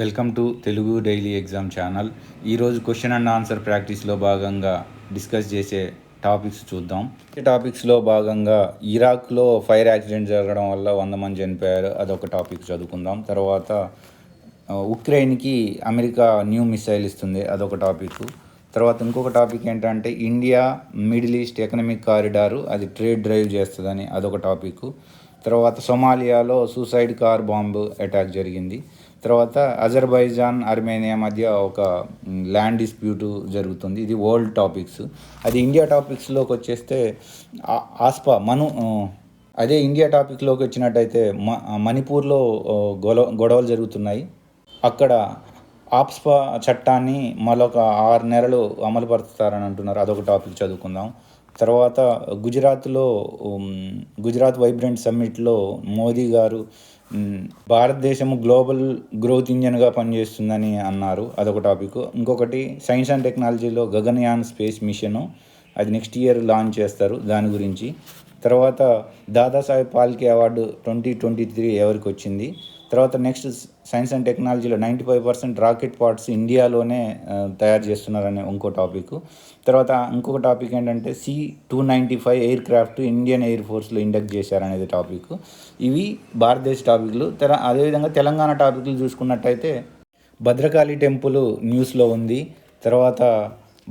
Welcome to Telugu daily exam channel. ఈరోజు question and answer ప్రాక్టీస్లో భాగంగా discuss చేసే టాపిక్స్ చూద్దాం. ఈ టాపిక్స్లో భాగంగా ఇరాక్లో ఫైర్ యాక్సిడెంట్ జరగడం వల్ల 100 మంది చనిపోయారు, అదొక టాపిక్ చదువుకుందాం. తర్వాత ఉక్రెయిన్కి అమెరికా న్యూ మిసైల్ ఇస్తుంది, అదొక టాపిక్. తర్వాత ఇంకొక టాపిక్ ఏంటంటే India middle east economic corridor అది ట్రేడ్ డ్రైవ్ చేస్తుందని, అదొక టాపిక్. తర్వాత సొమాలియాలో సూసైడ్ కార్ బాంబు అటాక్ జరిగింది. తర్వాత అజర్బైజాన్ ఆర్మేనియా మధ్య ఒక ల్యాండ్ డిస్ప్యూట్ జరుగుతుంది, ఇది వరల్డ్ టాపిక్స్. అది ఇండియా టాపిక్స్లోకి వచ్చేస్తే అదే ఇండియా టాపిక్లోకి వచ్చినట్టయితే మణిపూర్లో గొడవలు జరుగుతున్నాయి. అక్కడ ఆప్స్పా చట్టాన్ని మరొక 6 నెలలు అమలు పరుస్తారని అంటున్నారు, అదొక టాపిక్ చదువుకుందాం. తర్వాత గుజరాత్ వైబ్రెంట్ సమ్మిట్లో మోదీ గారు భారతదేశము గ్లోబల్ గ్రోత్ ఇంజన్గా పనిచేస్తుందని అన్నారు, అదొక టాపిక్. ఇంకొకటి సైన్స్ అండ్ టెక్నాలజీలో గగన్యాన్ స్పేస్ మిషను, అది నెక్స్ట్ ఇయర్ లాంచ్ చేస్తారు, దాని గురించి. తర్వాత దాదాసాహెబ్ ఫాల్కే అవార్డు 2023 ఎవరికి వచ్చింది. తర్వాత నెక్స్ట్ సైన్స్ అండ్ టెక్నాలజీలో 95% రాకెట్ పార్ట్స్ ఇండియాలోనే తయారు చేస్తున్నారనే ఇంకో టాపిక్. తర్వాత ఇంకొక టాపిక్ ఏంటంటే C-295 aircraft Indian air ఫోర్స్లో ఇండక్ట్ చేశారనేది టాపిక్. ఇవి భారతదేశ టాపిక్లు. అదేవిధంగా తెలంగాణ టాపిక్లు చూసుకున్నట్టయితే భద్రకాళి టెంపుల్ న్యూస్లో ఉంది. తర్వాత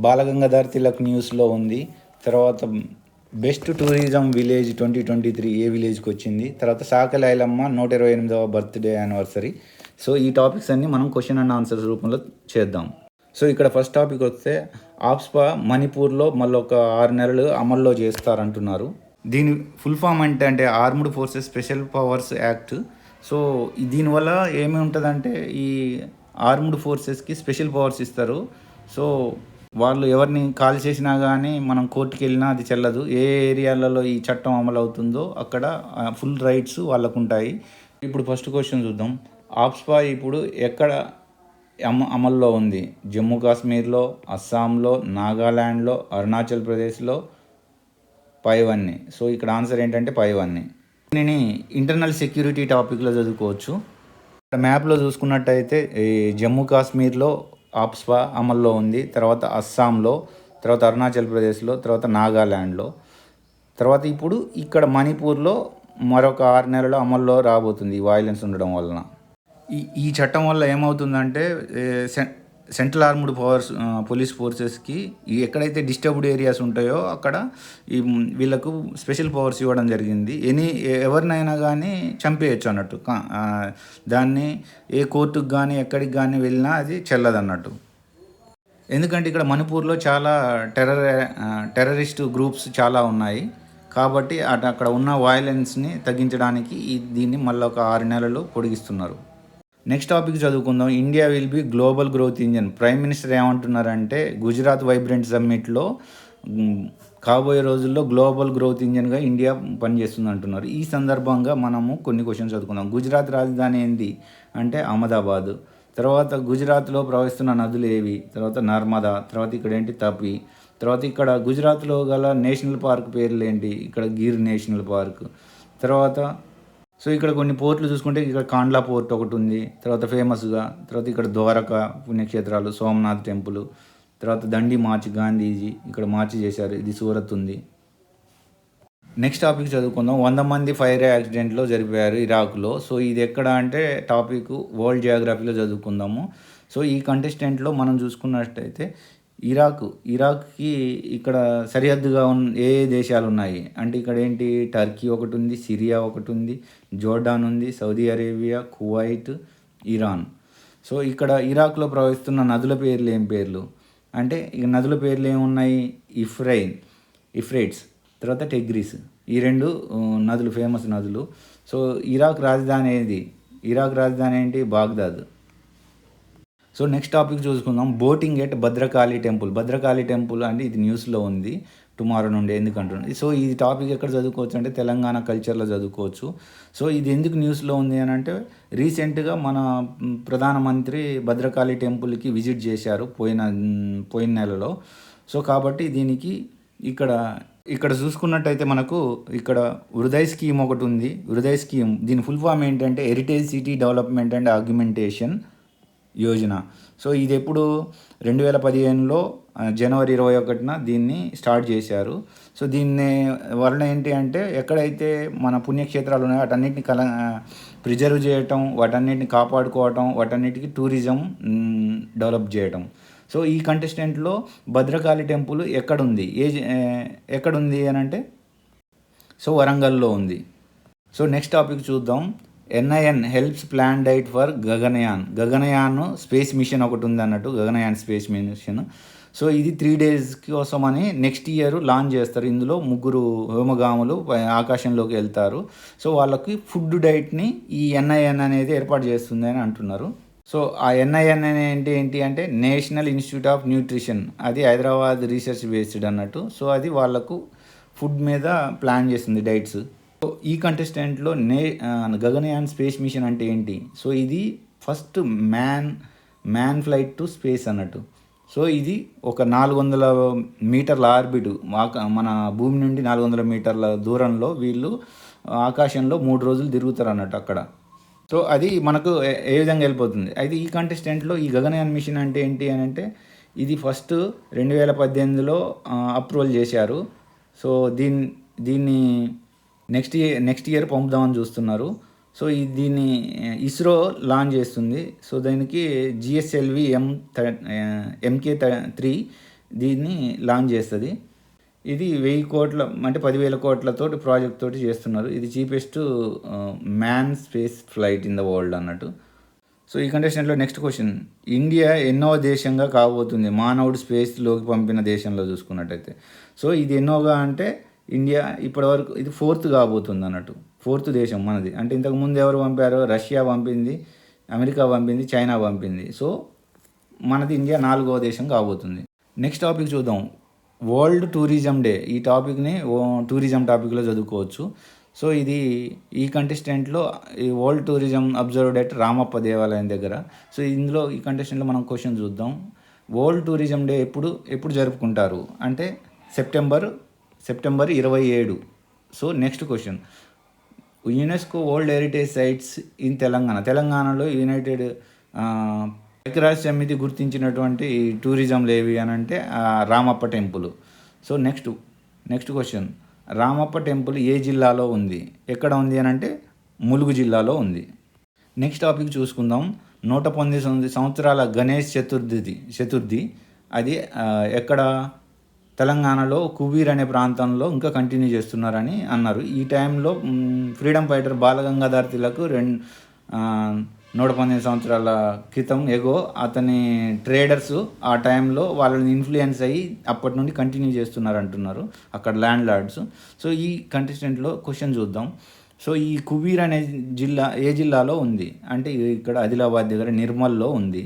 బాలగంగాధర్ తిలక్ న్యూస్లో ఉంది. తర్వాత బెస్ట్ టూరిజం విలేజ్ 2023 ఏ విలేజ్కి వచ్చింది. తర్వాత Sakali Ailamma 128వ birthday anniversary. So ఈ టాపిక్స్ అన్నీ మనం క్వశ్చన్ అండ్ ఆన్సర్స్ రూపంలో చేద్దాం. సో ఇక్కడ ఫస్ట్ టాపిక్ వస్తే ఆప్స్పా మణిపూర్లో మళ్ళీ ఒక 6 నెలలు అమల్లో చేస్తారంటున్నారు. దీని ఫుల్ ఫామ్ అంటే armed forces special powers act. So దీనివల్ల ఏమి ఉంటుందంటే ఈ ఆర్మ్డ్ ఫోర్సెస్కి స్పెషల్ పవర్స్ ఇస్తారు. సో వాళ్ళు ఎవరిని కాల్ చేసినా కానీ మనం కోర్టుకి వెళ్ళినా అది చెల్లదు. ఏ ఏరియాలలో ఈ చట్టం అమలు అవుతుందో అక్కడ ఫుల్ రైట్స్ వాళ్ళకు ఉంటాయి. ఇప్పుడు ఫస్ట్ క్వశ్చన్ చూద్దాం. ఆప్స్పా ఇప్పుడు ఎక్కడ అమల్లో ఉంది? జమ్మూ కాశ్మీర్లో, అస్సాంలో, నాగాల్యాండ్లో, అరుణాచల్ ప్రదేశ్లో, పైవన్నీ. సో ఇక్కడ ఆన్సర్ ఏంటంటే పైవన్నీ. దీనిని ఇంటర్నల్ సెక్యూరిటీ టాపిక్లో చదువుకోవచ్చు. మ్యాప్లో చూసుకున్నట్టయితే ఈ జమ్మూ కాశ్మీర్లో ఆప్స్పా అమల్లో ఉంది, తర్వాత అస్సాంలో, తర్వాత అరుణాచల్ ప్రదేశ్లో, తర్వాత నాగాల్యాండ్లో. తర్వాత ఇప్పుడు ఇక్కడ మణిపూర్లో మరొక 6 నెలలు అమల్లో రాబోతుంది ఈ వైలెన్స్ ఉండడం వలన. ఈ చట్టం వల్ల ఏమవుతుందంటే సెంట్రల్ ఆర్మ్డ్ పోలీస్ ఫోర్సెస్కి ఎక్కడైతే డిస్టర్బ్డ్ ఏరియాస్ ఉంటాయో అక్కడ వీళ్ళకు స్పెషల్ పవర్స్ ఇవ్వడం జరిగింది. ఎవరినైనా కానీ చంపేయచ్చు అన్నట్టు. దాన్ని ఏ కోర్టుకు కానీ ఎక్కడికి కానీ వెళ్ళినా అది చెల్లదు అన్నట్టు. ఎందుకంటే ఇక్కడ మణిపూర్లో చాలా టెర్రరిస్ట్ గ్రూప్స్ చాలా ఉన్నాయి కాబట్టి అక్కడ ఉన్న వైలెన్స్ని తగ్గించడానికి దీన్ని మళ్ళీ ఒక 6 నెలలు పొడిగిస్తున్నారు. నెక్స్ట్ టాపిక్ చదువుకుందాం. India will be global growth engine. Prime minister ఏమంటున్నారంటే గుజరాత్ వైబ్రెంట్ సమ్మిట్లో కాబోయే రోజుల్లో గ్లోబల్ గ్రోత్ ఇంజన్గా ఇండియా పనిచేస్తుంది అంటున్నారు. ఈ సందర్భంగా మనము కొన్ని క్వశ్చన్స్ చదువుకుందాం. గుజరాత్ రాజధాని ఏంటి అంటే అహ్మదాబాద్. తర్వాత గుజరాత్లో ప్రవహిస్తున్న నదులు ఏవి? తర్వాత నర్మదా. తర్వాత ఇక్కడ ఏంటి? తపి. తర్వాత ఇక్కడ గుజరాత్లో గల నేషనల్ పార్క్ పేర్లు ఏంటి? ఇక్కడ గిర్ నేషనల్ పార్క్. సో ఇక్కడ కొన్ని పోర్ట్లు చూసుకుంటే ఇక్కడ కాండ్లా పోర్ట్ ఒకటి ఉంది, తర్వాత ఫేమస్గా. తర్వాత ఇక్కడ ద్వారకా పుణ్యక్షేత్రాలు, సోమనాథ్ టెంపుల్. తర్వాత దండి మార్చ్, గాంధీజీ ఇక్కడ మార్చి చేశారు, ఇది సూరత్ ఉంది. నెక్స్ట్ టాపిక్ చదువుకుందాం. 100 మంది ఫైర్ యాక్సిడెంట్లో జరిపారు ఇరాక్లో. సో ఇది ఎక్కడ అంటే టాపిక్ వరల్డ్ జియోగ్రఫీలో చదువుకుందాము. సో ఈ కంటెస్టెంట్లో మనం చూసుకున్నట్టయితే ఇరాక్కి ఇక్కడ సరిహద్దుగా ఏ దేశాలు ఉన్నాయి అంటే ఇక్కడ ఏంటి? టర్కీ ఒకటి ఉంది, సిరియా ఒకటి ఉంది, జోర్డాన్ ఉంది, Saudi Arabia, Kuwait, Iran. So ఇక్కడ ఇరాక్లో ప్రవహిస్తున్న నదుల పేర్లు ఏం పేర్లు అంటే ఇక నదుల పేర్లు ఏమున్నాయి? ఇఫ్రైట్స్, తర్వాత టెగ్రిస్. ఈ 2 నదులు ఫేమస్ నదులు. సో ఇరాక్ రాజధాని ఏంటి? బాగ్దాద్. సో నెక్స్ట్ టాపిక్ చూసుకుందాం. బోటింగ్ ఎట్ భద్రకాళి టెంపుల్ అంటే ఇది న్యూస్లో ఉంది టుమారో నుండి, ఎందుకంటుంది. సో ఈ టాపిక్ ఎక్కడ చదువుకోవచ్చు అంటే తెలంగాణ కల్చర్లో చదువుకోవచ్చు. సో ఇది ఎందుకు న్యూస్లో ఉంది అని అంటే రీసెంట్గా మన ప్రధానమంత్రి భద్రకాళి టెంపుల్కి విజిట్ చేశారు పోయిన నెలలో. సో కాబట్టి దీనికి ఇక్కడ చూసుకున్నట్టయితే మనకు ఇక్కడ హృదయ్ స్కీమ్ ఒకటి ఉంది. దీని ఫుల్ ఫామ్ ఏంటంటే heritage city development and augmentation. Yojana. So ఇది ఎప్పుడు 2015లో జనవరి 21న దీన్ని స్టార్ట్ చేశారు. సో దీన్ని వలన ఏంటి అంటే ఎక్కడైతే మన పుణ్యక్షేత్రాలు ఉన్నాయో వాటన్నిటిని ప్రిజర్వ్ చేయటం, వాటన్నిటిని కాపాడుకోవటం, వాటన్నిటికి టూరిజం డెవలప్ చేయటం. సో ఈ కంటెస్టెంట్లో భద్రకాళి టెంపుల్ ఎక్కడుంది అని అంటే సో వరంగల్లో ఉంది. సో నెక్స్ట్ టాపిక్ చూద్దాం. NIN helps plan diet for Gaganyaan space machine ఒకటి ఉంది అన్నట్టు, గగనయాన్ స్పేస్ మిషన్. సో ఇది 3 days కోసం అని నెక్స్ట్ ఇయర్ లాంచ్ చేస్తారు. ఇందులో 3 వ్యోమగాములు ఆకాశంలోకి వెళ్తారు. సో వాళ్ళకి ఫుడ్ డైట్ని ఈ ఎన్ఐఎన్ అనేది ఏర్పాటు చేస్తుంది అని అంటున్నారు. సో ఆ ఎన్ఐఎన్ ఏంటి అంటే నేషనల్ ఇన్స్టిట్యూట్ ఆఫ్ న్యూట్రిషన్, అది హైదరాబాద్ రీసెర్చ్ బేస్డ్ అన్నట్టు. సో అది వాళ్ళకు ఫుడ్ మీద ప్లాన్ చేస్తుంది డైట్స్. సో ఈ కంటెస్టెంట్లో గగనయాన్ స్పేస్ మిషన్ అంటే ఏంటి? సో ఇది first man flight to space అన్నట్టు. సో ఇది ఒక 400 మీటర్ల ఆర్బిట్, మన భూమి నుండి 400 మీటర్ల దూరంలో వీళ్ళు ఆకాశంలో 3 రోజులు తిరుగుతారు అన్నట్టు అక్కడ. సో అది మనకు ఏ విధంగా వెళ్ళిపోతుంది. అయితే ఈ కంటెస్టెంట్లో ఈ గగనయాన్ మిషన్ అంటే ఏంటి అని అంటే ఇది ఫస్ట్ 2018లో అప్రూవల్ చేశారు. సో దీన్ని నెక్స్ట్ ఇయర్ పంపుదామని చూస్తున్నారు. సో దీన్ని ఇస్రో లాంచ్ చేస్తుంది. సో దానికి జిఎస్ఎల్వి MK3 దీన్ని లాంచ్ చేస్తుంది. ఇది 1000 కోట్ల అంటే 10,000 కోట్లతోటి ప్రాజెక్ట్ తోటి చేస్తున్నారు. ఇది cheapest man space flight in the world అన్నట్టు. సో ఈ కంటెస్టెంట్లో నెక్స్ట్ క్వశ్చన్, ఇండియా ఎన్నో దేశంగా కాబోతుంది మానవుడు స్పేస్లోకి పంపిన దేశంలో చూసుకున్నట్టయితే? సో ఇది ఎన్నోగా అంటే ఇండియా ఇప్పటివరకు ఇది 4th కాబోతుంది అన్నట్టు. 4th దేశం మనది. అంటే ఇంతకుముందు ఎవరు పంపారో రష్యా పంపింది, అమెరికా పంపింది, చైనా పంపింది. సో మనది ఇండియా 4వ దేశం కాబోతుంది. నెక్స్ట్ టాపిక్ చూద్దాం. World tourism day. ఈ టాపిక్ని టూరిజం టాపిక్లో చదువుకోవచ్చు. సో ఇది ఈ కంటెస్టెంట్లో ఈ world tourism observed at Ramappa దేవాలయం దగ్గర. సో ఇందులో ఈ కంటెస్టెంట్లో మనం క్వశ్చన్ చూద్దాం. వరల్డ్ టూరిజం డే ఎప్పుడు జరుపుకుంటారు అంటే September 27. So next question, UNESCO world heritage sites in తెలంగాణలో యునైటెడ్ ఐక్యరాజ్య సమితి గుర్తించినటువంటి టూరిజంలు ఏవి అని అంటే Ramappa temple. So next question, Ramappa temple ఏ జిల్లాలో ఉంది? ఎక్కడ ఉంది అని అంటే ములుగు జిల్లాలో ఉంది. నెక్స్ట్ టాపిక్ చూసుకుందాం. 119 సంవత్సరాల గణేష్ చతుర్థి అది ఎక్కడ? తెలంగాణలో కుబీర్ అనే ప్రాంతంలో ఇంకా కంటిన్యూ చేస్తున్నారని అన్నారు. ఈ టైంలో ఫ్రీడమ్ ఫైటర్ బాలగంగాధర్ తిలక్ 119 సంవత్సరాల క్రితం అతని ట్రేడర్స్ ఆ టైంలో వాళ్ళని ఇన్ఫ్లుయెన్స్ అయ్యి అప్పటి నుండి కంటిన్యూ చేస్తున్నారు అంటున్నారు అక్కడ ల్యాండ్ లార్డ్స్. సో ఈ కంటెస్టెంట్లో క్వశ్చన్ చూద్దాం. సో ఈ కుబీర్ అనే జిల్లా ఏ జిల్లాలో ఉంది అంటే ఇక్కడ ఆదిలాబాద్ దగ్గర నిర్మల్లో ఉంది.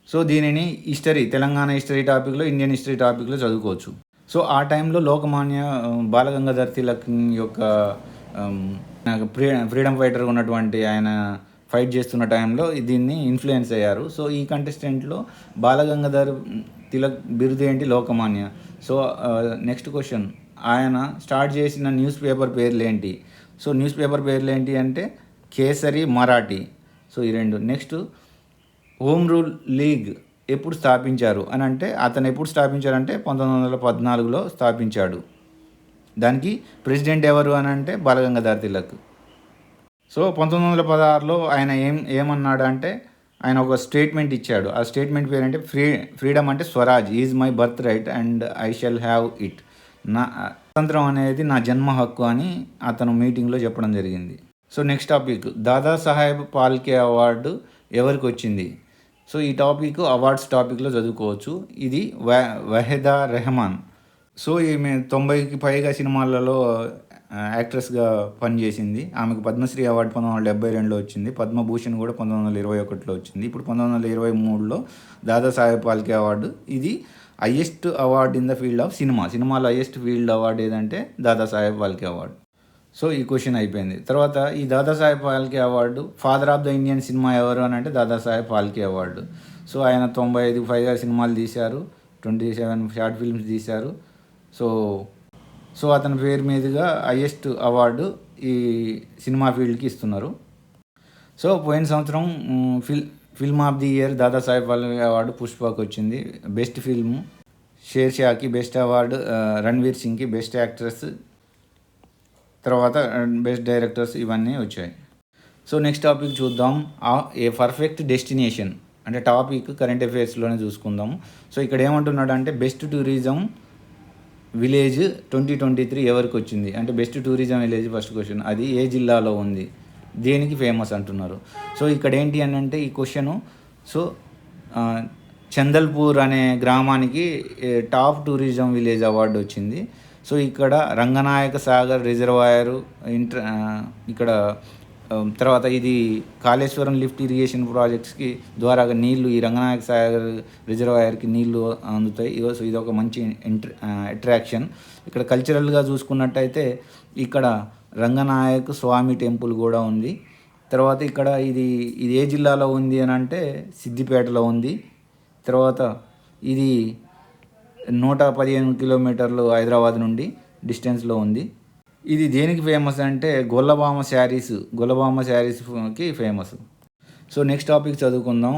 సో దీనిని తెలంగాణ హిస్టరీ టాపిక్లో, ఇండియన్ హిస్టరీ టాపిక్లో చదువుకోవచ్చు. సో ఆ టైంలో లోకమాన్య బాలగంగాధర్ తిలక్ యొక్క ఫ్రీడమ్ ఫైటర్ ఉన్నటువంటి ఆయన ఫైట్ చేస్తున్న టైంలో దీన్ని ఇన్ఫ్లుయెన్స్ అయ్యారు. సో ఈ కంటెస్టెంట్లో బాలగంగాధర్ తిలక్ బిరుదు ఏంటి? లోకమాన్య. సో నెక్స్ట్ క్వశ్చన్, ఆయన స్టార్ట్ చేసిన న్యూస్ పేపర్ పేర్లు ఏంటి? సో న్యూస్ పేపర్ పేర్లు ఏంటి అంటే కేసరి, మరాఠీ. సో ఈ 2. నెక్స్ట్, హోమ్ రూల్ లీగ్ ఎప్పుడు స్థాపించారు అని అంటే అతను ఎప్పుడు స్థాపించారంటే 1914లో స్థాపించాడు. దానికి ప్రెసిడెంట్ ఎవరు అని అంటే బాలగంగాధర్ తిలక్. సో 1916లో ఆయన ఏమన్నాడు అంటే ఆయన ఒక స్టేట్మెంట్ ఇచ్చాడు. ఆ స్టేట్మెంట్ పేరంటే ఫ్రీడమ్ అంటే Swaraj is my birth right and I shall have it. స్వతంత్రం అనేది నా జన్మ హక్కు అని అతను మీటింగ్లో చెప్పడం జరిగింది. So next topic, Dadasaheb Phalke award ఎవరికి వచ్చింది? సో ఈ టాపిక్ అవార్డ్స్ టాపిక్లో చదువుకోవచ్చు. ఇది వహీదా రెహమాన్. సో ఈమె 90కి పైగా సినిమాలలో యాక్ట్రెస్గా పనిచేసింది. ఆమెకు పద్మశ్రీ అవార్డు 1972లో వచ్చింది. పద్మభూషణ్ కూడా 1921లో వచ్చింది. ఇప్పుడు 1923లో దాదాసాహెబ్ ఫాల్కే అవార్డు. ఇది highest award in the field of సినిమాలో హైయెస్ట్ ఫీల్డ్ అవార్డు ఏదంటే దాదాసాహెబ్ ఫాల్కే అవార్డు. సో ఈ క్వశ్చన్ అయిపోయింది. తర్వాత ఈ Dadasaheb Phalke award father of the Indian cinema ఎవరు అని అంటే దాదాసాహెబ్ ఫాల్కే అవార్డు. సో ఆయన 95కి పైగా సినిమాలు తీశారు, 27 షార్ట్ ఫిల్మ్స్ తీశారు. సో అతని పేరు మీదుగా హైయెస్ట్ అవార్డు ఈ సినిమా ఫీల్డ్కి ఇస్తున్నారు. సో పోయిన సంవత్సరం film of the year Dadasaheb Phalke award పుష్పకి వచ్చింది. బెస్ట్ ఫిల్మ్ షేర్షాకి బెస్ట్ అవార్డు, రణ్వీర్ సింగ్కి బెస్ట్ యాక్ట్రెస్, తర్వాత బెస్ట్ డైరెక్టర్స్ ఇవన్నీ వచ్చాయి. సో నెక్స్ట్ టాపిక్ చూద్దాం. ఏ పర్ఫెక్ట్ డెస్టినేషన్ అంటే టాపిక్ కరెంట్ అఫైర్స్లోనే చూసుకుందాం. సో ఇక్కడ ఏమంటున్నాడు అంటే బెస్ట్ టూరిజం విలేజ్ 2023 ఎవరికి వచ్చింది అంటే best tourism village first question, అది ఏ జిల్లాలో ఉంది, దేనికి ఫేమస్ అంటున్నారు. సో ఇక్కడ ఏంటి అని అంటే ఈ క్వశ్చను, సో చందల్పూర్ అనే గ్రామానికి టాప్ టూరిజం విలేజ్ అవార్డు వచ్చింది. సో ఇక్కడ రంగనాయక సాగర్ రిజర్వాయరు ఇక్కడ తర్వాత ఇది కాళేశ్వరం లిఫ్ట్ ఇరిగేషన్ ప్రాజెక్ట్స్కి ద్వారా నీళ్లు ఈ రంగనాయక సాగర్ రిజర్వాయర్కి నీళ్లు అందుతాయి. సో ఇది ఒక మంచి అట్రాక్షన్. ఇక్కడ కల్చరల్గా చూసుకున్నట్టయితే ఇక్కడ రంగనాయక స్వామి టెంపుల్ కూడా ఉంది. తర్వాత ఇక్కడ ఇది ఏ జిల్లాలో ఉంది అని అంటే సిద్దిపేటలో ఉంది. తర్వాత ఇది 115 కిలోమీటర్లు హైదరాబాద్ నుండి డిస్టెన్స్లో ఉంది. ఇది దేనికి ఫేమస్ అంటే గొల్లభామ శారీస్కి ఫేమస్. సో నెక్స్ట్ టాపిక్ చదువుకుందాం.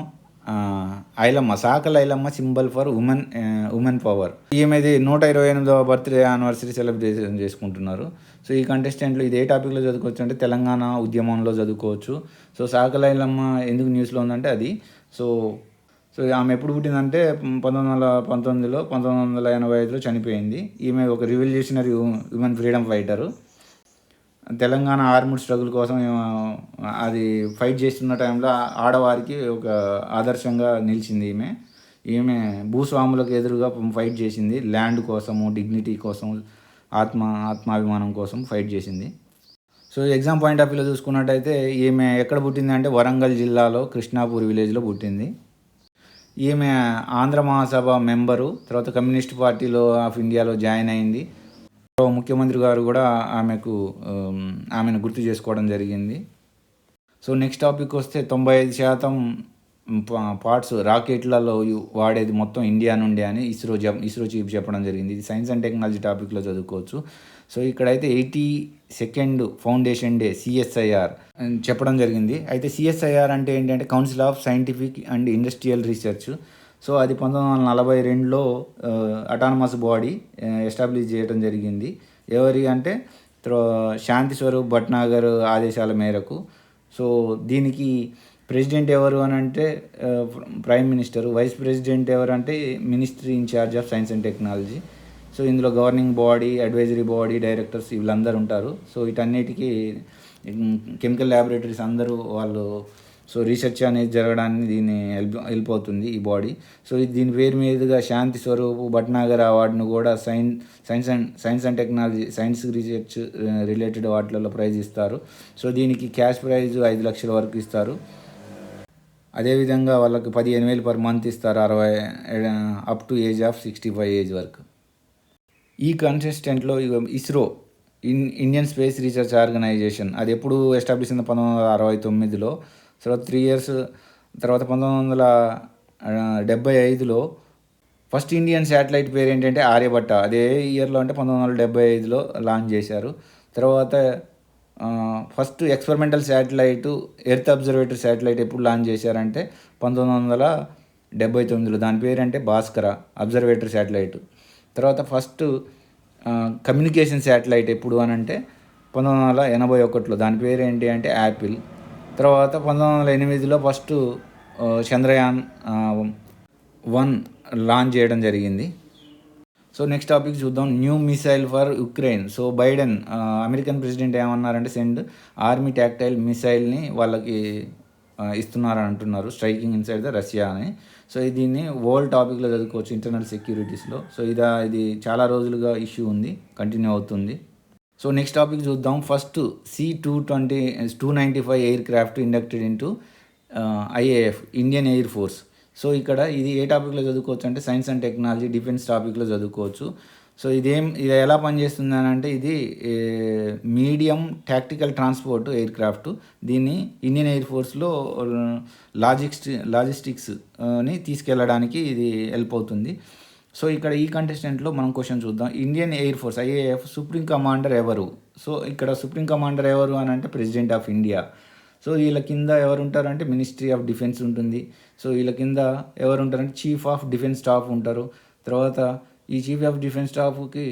Ilamma, Sakala Ilamma symbol for women power. ఈమెది 128వ బర్త్డే యానివర్సరీ సెలబ్రేషన్ చేసుకుంటున్నారు. సో ఈ కంటెస్టెంట్లు ఇది ఏ టాపిక్లో చదువుకోవచ్చు అంటే తెలంగాణ ఉద్యమంలో చదువుకోవచ్చు. సో సాకల ఐలమ్మ ఎందుకు న్యూస్లో ఉందంటే అది సో ఆమె ఎప్పుడు పుట్టిందంటే 1919లో 1985లో చనిపోయింది. ఈమె ఒక revolutionary women freedom fighter. Telangana armed struggle కోసం అది ఫైట్ చేస్తున్న టైంలో ఆడవారికి ఒక ఆదర్శంగా నిలిచింది. ఈమె భూస్వాములకు ఎదురుగా ఫైట్ చేసింది. ల్యాండ్ కోసము, డిగ్నిటీ కోసం, ఆత్మాభిమానం కోసం ఫైట్ చేసింది. సో ఎగ్జామ్ పాయింట్ ఆఫ్ వ్యూలో చూసుకున్నట్టయితే ఈమె ఎక్కడ పుట్టింది అంటే వరంగల్ జిల్లాలో కృష్ణాపూర్ విలేజ్లో పుట్టింది. ఈమె ఆంధ్ర మహాసభ మెంబరు, తర్వాత కమ్యూనిస్ట్ పార్టీలో ఆఫ్ ఇండియాలో జాయిన్ అయింది. ముఖ్యమంత్రి గారు కూడా ఆమెను గుర్తు చేసుకోవడం జరిగింది. సో నెక్స్ట్ టాపిక్ వస్తే 95% పార్ట్స్ రాకెట్లలో వాడేది మొత్తం ఇండియా నుండి అని ఇస్రో చీఫ్ చెప్పడం జరిగింది. ఇది సైన్స్ అండ్ టెక్నాలజీ టాపిక్లో చదువుకోవచ్చు. సో ఇక్కడైతే 82nd ఫౌండేషన్ డే CSIR చెప్పడం జరిగింది. అయితే CSIR అంటే ఏంటంటే council of scientific and industrial research. So అది 1942లో అటానమస్ బాడీ ఎస్టాబ్లిష్ చేయడం జరిగింది. ఎవరి అంటే శాంతి స్వరూప్ భట్నాగర్ ఆదేశాల మేరకు. సో దీనికి ప్రెసిడెంట్ ఎవరు అని అంటే ప్రైమ్ మినిస్టరు, వైస్ ప్రెసిడెంట్ ఎవరు అంటే ministry in charge of science and technology. So ఇందులో governing body, advisory body, directors వీళ్ళందరూ ఉంటారు. సో వీటన్నిటికీ కెమికల్ ల్యాబొరేటరీస్ అందరూ వాళ్ళు సో రీసెర్చ్ అనేది జరగడానికి దీన్ని హెల్ప్ అవుతుంది ఈ బాడీ. సో దీని పేరు మీదుగా శాంతి స్వరూప్ భట్నాగర్ అవార్డును కూడా science and technology, science research related వాటిలలో ప్రైజ్ ఇస్తారు. సో దీనికి క్యాష్ ప్రైజ్ 5 లక్షల వరకు ఇస్తారు. అదేవిధంగా వాళ్ళకి 15,000 పర్ మంత్ ఇస్తారు, 60 up to age of 65 age వరకు. ఈ కంటెస్టెంట్లో ISRO Indian space research organisation అది ఎప్పుడు ఎస్టాబ్లిష్ అయింది 1969లో. తర్వాత 3 ఇయర్స్ తర్వాత 1975లో ఫస్ట్ ఇండియన్ శాటిలైట్ పేరు ఏంటంటే ఆర్యభట్ట. అదే ఇయర్లో అంటే 1975లో లాంచ్ చేశారు. తర్వాత first experimental satellite earth observatory satellite ఎప్పుడు లాంచ్ చేశారంటే 1979లో. దాని పేరు అంటే భాస్కర అబ్జర్వేటరీ శాటిలైట్. తర్వాత ఫస్ట్ కమ్యూనికేషన్ శాటిలైట్ ఎప్పుడు అని అంటే 1981లో. దాని పేరు ఏంటి అంటే యాపిల్. తర్వాత 1908లో ఫస్ట్ చంద్రయాన్ 1 లాంచ్ చేయడం జరిగింది. సో నెక్స్ట్ టాపిక్ చూద్దాం. New missile for Ukraine. So Biden American president ఏమన్నారంటే సెండ్ ఆర్మీ టాక్టైల్ మిసైల్ని వాళ్ళకి ఇస్తున్నారని అంటున్నారు, స్ట్రైకింగ్ ఇన్సైడ్ ద రష్యా అని. సో దీన్ని వరల్డ్ టాపిక్లో చదువుకోవచ్చు ఇంటర్నల్ సెక్యూరిటీస్లో. సో ఇది చాలా రోజులుగా ఇష్యూ ఉంది, కంటిన్యూ అవుతుంది. సో నెక్స్ట్ టాపిక్ చూద్దాం. First C-295 air craft inducted into IAF Indian air force. So ఇక్కడ ఇది ఏ టాపిక్లో చదువుకోవచ్చు అంటే సైన్స్ అండ్ టెక్నాలజీ, డిఫెన్స్ టాపిక్లో చదువుకోవచ్చు. సో ఇది ఎలా పనిచేస్తుంది అని అంటే ఇది medium tactical transport air craft. దీన్ని ఇండియన్ ఎయిర్ ఫోర్స్లో లాజిస్టిక్స్ని తీసుకెళ్ళడానికి ఇది హెల్ప్ అవుతుంది. సో ఇక్కడ ఈ కంటెస్టెంట్లో మనం క్వశ్చన్ చూద్దాం. Indian air force IAF supreme commander ఎవరు? సో ఇక్కడ సుప్రీం కమాండర్ ఎవరు అని అంటే ప్రెసిడెంట్ ఆఫ్ ఇండియా. సో వీళ్ళ కింద ఎవరు ఉంటారంటే మినిస్ట్రీ ఆఫ్ డిఫెన్స్ ఉంటుంది. సో వీళ్ళ కింద ఎవరు ఉంటారంటే చీఫ్ ఆఫ్ డిఫెన్స్ స్టాఫ్ ఉంటారు. తర్వాత ఈ చీఫ్ ఆఫ్ డిఫెన్స్ స్టాఫ్కి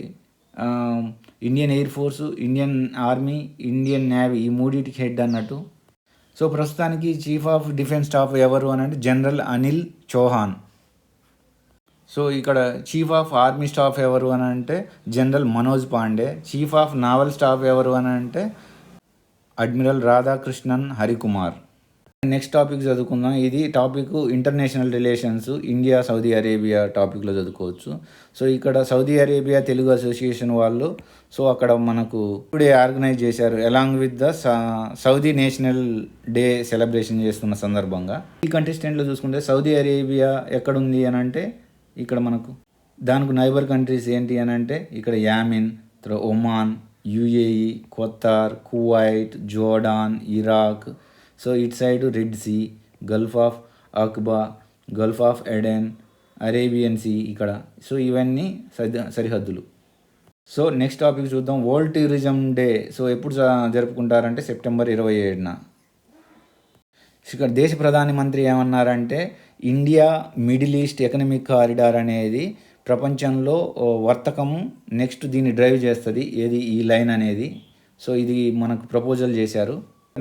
Indian air force, Indian army, Indian navy ఈ మూడింటికి హెడ్ అన్నట్టు. సో ప్రస్తుతానికి చీఫ్ ఆఫ్ డిఫెన్స్ స్టాఫ్ ఎవరు అని అంటే జనరల్ అనిల్ చౌహాన్. సో ఇక్కడ చీఫ్ ఆఫ్ ఆర్మీ స్టాఫ్ ఎవరు అని అంటే general Manoj Pande. Chief of naval staff ఎవరు అని అంటే admiral Radhakrishnan Harikumar. Next topic చదువుకుందాం. ఇది topic international relations, India Saudi Arabia టాపిక్లో చదువుకోవచ్చు. సో ఇక్కడ సౌదీ అరేబియా తెలుగు అసోసియేషన్ వాళ్ళు సో అక్కడ మనకు టుడే ఆర్గనైజ్ చేశారు along with the Saudi national day celebration చేస్తున్న సందర్భంగా. ఈ కంటెస్టెంట్లో చూసుకుంటే సౌదీ అరేబియా ఎక్కడుంది అని అంటే ఇక్కడ మనకు దానికి నైబర్ కంట్రీస్ ఏంటి అని అంటే ఇక్కడ యామిన్, తర్వాత Oman, UAE, Qatar, Kuwait, Jordan, Iraq. So ఇటు side red sea, gulf of Aqaba, gulf of Aden, Arabian sea ఇక్కడ. సో ఇవన్నీ సరిహద్దులు. సో నెక్స్ట్ టాపిక్ చూద్దాం. వరల్డ్ టూరిజం డే సో ఎప్పుడు జరుపుకుంటారంటే సెప్టెంబర్ 27న. ఇక్కడ దేశ ప్రధానమంత్రి ఏమన్నారంటే India middle east economic corridor అనేది ప్రపంచంలో వర్తకము నెక్స్ట్ దీన్ని డ్రైవ్ చేస్తుంది, ఏది ఈ లైన్ అనేది. సో ఇది మనకు ప్రపోజల్ చేశారు.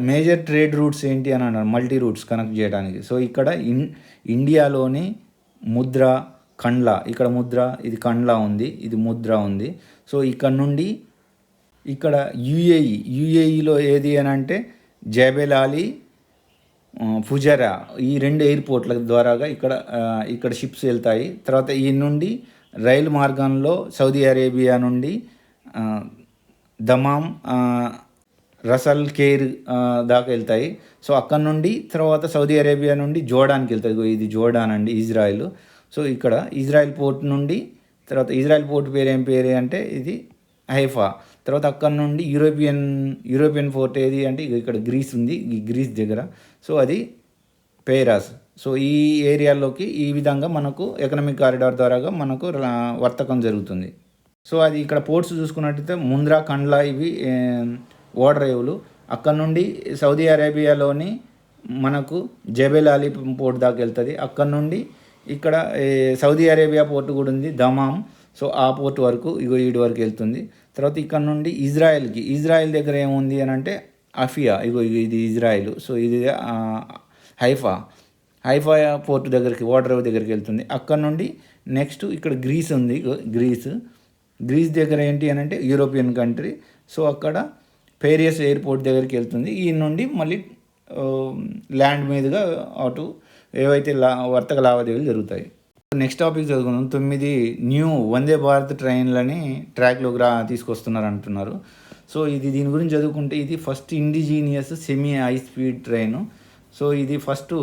మేజర్ ట్రేడ్ రూట్స్ ఏంటి అని అన్నారు, మల్టీ రూట్స్ కనెక్ట్ చేయడానికి. సో ఇక్కడ ఇండియాలోని ముద్ర, కండ్లా, ఇక్కడ ముద్ర, ఇది కండ్లా ఉంది, ఇది ముద్ర ఉంది. సో ఇక్కడ నుండి ఇక్కడ యుఏఈలో ఏది అని అంటే జబెల్ అలీ, ఫుజరా ఈ 2 ఎయిర్పోర్ట్ల ద్వారాగా ఇక్కడ షిప్స్ వెళ్తాయి. తర్వాత ఈ నుండి రైలు మార్గంలో సౌదీ అరేబియా నుండి దమామ్, రసల్ ఖైర్ దాకా వెళ్తాయి. సో అక్కడ నుండి తర్వాత సౌదీ అరేబియా నుండి జోర్డాన్కి వెళ్తుంది. ఇది జోర్డాన్ అండి, ఇజ్రాయిల్. సో ఇక్కడ ఇజ్రాయిల్ పోర్ట్ నుండి తర్వాత ఇజ్రాయిల్ పోర్ట్ పేరు ఏం పేరు అంటే ఇది హైఫా. తర్వాత అక్కడ నుండి యూరోపియన్ పోర్ట్ ఏది అంటే ఇక్కడ గ్రీస్ ఉంది, ఈ గ్రీస్ దగ్గర. సో అది పేరాస్. సో ఈ ఏరియాలోకి ఈ విధంగా మనకు ఎకనామిక్ కారిడార్ ద్వారాగా మనకు వర్తకం జరుగుతుంది. సో అది ఇక్కడ పోర్ట్స్ చూసుకున్నట్టయితే ముంద్రా, కండ్లా ఇవి ఓడరేవులు. అక్కడ నుండి సౌదీ అరేబియాలోని మనకు జబెల్ అలీ పోర్ట్ దాకా వెళ్తుంది. అక్కడ నుండి ఇక్కడ సౌదీ అరేబియా పోర్ట్ కూడా ఉంది, దమామ్. సో ఆ పోర్ట్ వరకు ఈడు వరకు వెళ్తుంది. తర్వాత ఇక్కడ నుండి ఇజ్రాయెల్ దగ్గర ఏముంది అని అంటే అఫియా, ఇది ఇజ్రాయిల్. సో ఇది హైఫా పోర్ట్ దగ్గరికి, ఓడరేవు దగ్గరికి వెళ్తుంది. అక్కడ నుండి నెక్స్ట్ ఇక్కడ గ్రీస్ ఉంది, గ్రీస్ దగ్గర ఏంటి అని అంటే యూరోపియన్ కంట్రీ. సో అక్కడ పేరియస్ ఎయిర్పోర్ట్ దగ్గరికి వెళ్తుంది. ఈ నుండి మళ్ళీ ల్యాండ్ మీదుగా అటు ఏవైతే వర్తక లావాదేవీలు జరుగుతాయి. నెక్స్ట్ టాపిక్ చదువుకుందాం. 9 న్యూ వందే భారత్ ట్రైన్లని ట్రాక్లోకి తీసుకొస్తున్నారు అంటున్నారు. సో దీని గురించి చదువుకుంటే ఇది first indigenous semi high speed train. So ఇది ఫస్ట్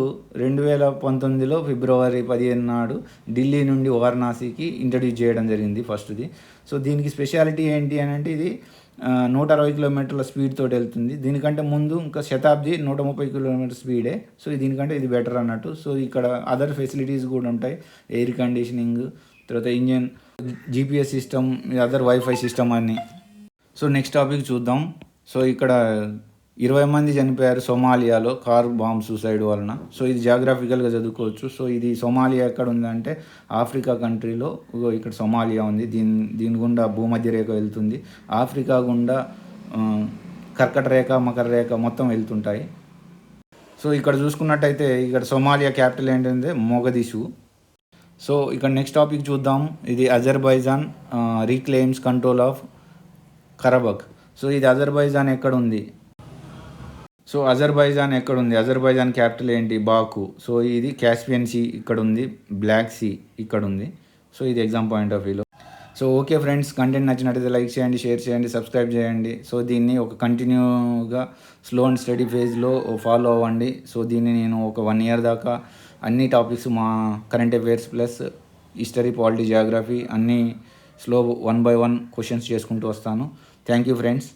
2019లో ఫిబ్రవరి 15 నాడు ఢిల్లీ నుండి వారణాసికి ఇంట్రడ్యూస్ చేయడం జరిగింది ఫస్ట్ది. సో దీనికి స్పెషాలిటీ ఏంటి అని అంటే ఇది 160 కిలోమీటర్ల స్పీడ్ తోటి వెళ్తుంది. దీనికంటే ముందు ఇంకా శతాబ్ది 130 కిలోమీటర్ స్పీడే. సో దీనికంటే ఇది బెటర్ అన్నట్టు. సో ఇక్కడ అదర్ ఫెసిలిటీస్ కూడా ఉంటాయి, ఎయిర్ కండిషనింగ్, తర్వాత engine, GPS system, other wifi system అన్నీ. సో నెక్స్ట్ టాపిక్ చూద్దాం. సో ఇక్కడ 20 మంది చనిపోయారు సోమాలియాలో కార్ బాంబ్ సూసైడ్ వలన. సో ఇది జాగ్రఫికల్గా చదువుకోవచ్చు. సో ఇది సోమాలియా ఎక్కడ ఉందంటే ఆఫ్రికా కంట్రీలో ఇక్కడ సోమాలియా ఉంది. దీని గుండా భూమధ్య రేఖ వెళ్తుంది. ఆఫ్రికా గుండా కర్కట రేఖ, మకర రేఖ మొత్తం వెళ్తుంటాయి. సో ఇక్కడ చూసుకున్నట్టయితే ఇక్కడ సోమాలియా క్యాపిటల్ ఏంటంటే మొగదిషు. సో ఇక్కడ నెక్స్ట్ టాపిక్ చూద్దాం. ఇది అజర్బైజాన్ రీక్లెయిమ్స్ కంట్రోల్ ఆఫ్ కరబక్. సో ఇది అజర్బైజాన్ ఎక్కడ ఉంది? సో అజర్బైజాన్ క్యాపిటల్ ఏంటి? బాకు. సో ఇది క్యాస్పియన్ సీ ఇక్కడ ఉంది, బ్లాక్ సీ ఇక్కడ ఉంది. సో ఇది ఎగ్జామ్ పాయింట్ ఆఫ్ వ్యూలో. సో ఓకే ఫ్రెండ్స్, కంటెంట్ నచ్చినట్టయితే లైక్ చేయండి, షేర్ చేయండి, సబ్స్క్రైబ్ చేయండి. సో దీన్ని ఒక కంటిన్యూగా స్లో అండ్ స్టడీ ఫేజ్లో ఫాలో అవ్వండి. సో దీన్ని నేను ఒక 1 year దాకా అన్ని టాపిక్స్ మా current affairs plus history, polity, Geography అన్నీ స్లో 1 by 1 క్వశ్చన్స్ చేసుకుంటూ వస్తాను. Thank you friends.